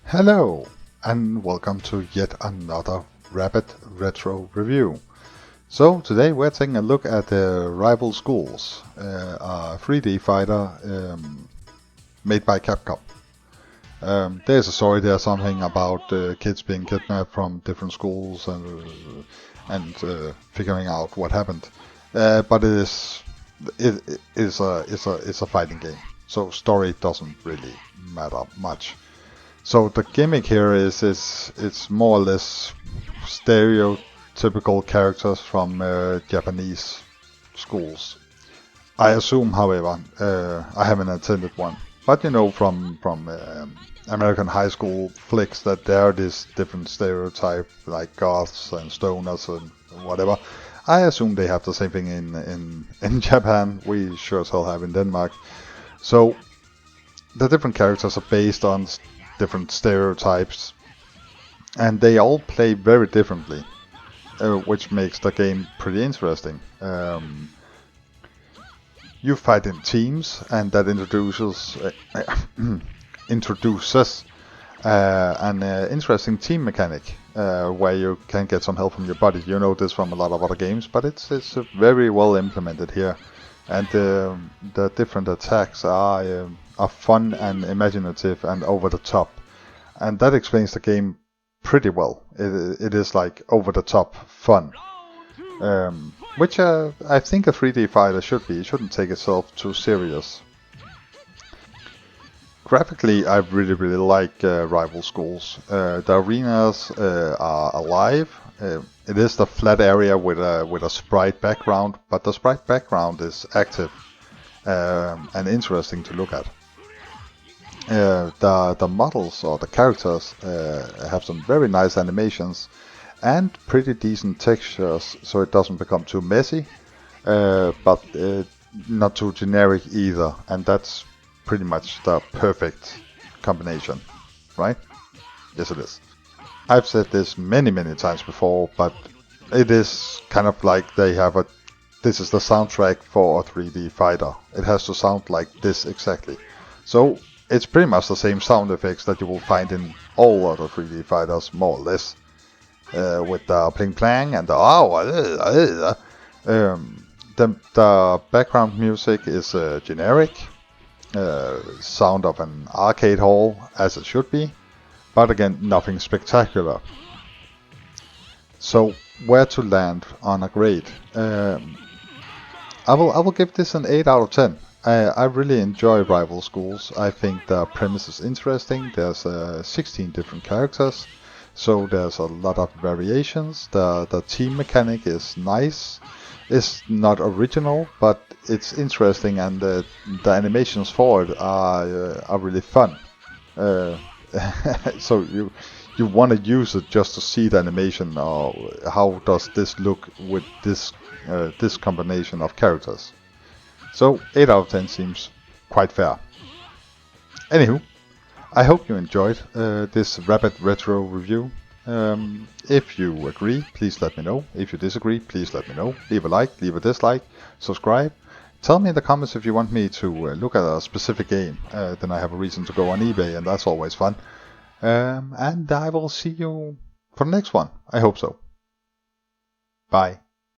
Hello, and welcome to yet another Rapid Retro Review. So today we're taking a look at Rival Schools, a 3D fighter made by Capcom. There's a story there, something about kids being kidnapped from different schools and figuring out what happened. But it's a fighting game, so story doesn't really matter much. So the gimmick here is it's more or less stereotypical characters from Japanese schools. I assume, however, I haven't attended one, but you know from American high school flicks that there are this different stereotype like goths and stoners and whatever. I assume they have the same thing in Japan. We sure as hell have in Denmark. So the different characters are based on different stereotypes, and they all play very differently, which makes the game pretty interesting. You fight in teams, and that introduces an interesting team mechanic where you can get some help from your buddy. You know this from a lot of other games, but it's very well implemented here, and the different attacks are fun and imaginative and over the top, and that explains the game pretty well. It is like over the top fun, which I think a 3D fighter should be. It shouldn't take itself too serious. Graphically, I really like Rival Schools. The arenas are alive. It is the flat area with a sprite background, but the sprite background is active and interesting to look at. The models or the characters have some very nice animations and pretty decent textures, so it doesn't become too messy, but not too generic either, and that's pretty much the perfect combination, right? Yes, it is. I've said this many times before, but it is kind of like this is the soundtrack for a 3D fighter. It has to sound like this exactly. So it's pretty much the same sound effects that you will find in all other 3D fighters, more or less, with the pling plang and the the background music is generic, sound of an arcade hall, as it should be, but again, nothing spectacular. So where to land on a grade? I will give this an 8 out of 10. I really enjoy Rival Schools. I think the premise is interesting. There's 16 different characters, so there's a lot of variations. The team mechanic is nice. It's not original, but it's interesting, and the animations for it are really fun. So you want to use it just to see the animation, or how does this look with this combination of characters. So 8 out of 10 seems quite fair. Anywho, I hope you enjoyed this rapid retro review. If you agree, please let me know. If you disagree, please let me know. Leave a like, leave a dislike, subscribe. Tell me in the comments if you want me to look at a specific game. Then I have a reason to go on eBay, and that's always fun. And I will see you for the next one. I hope so. Bye.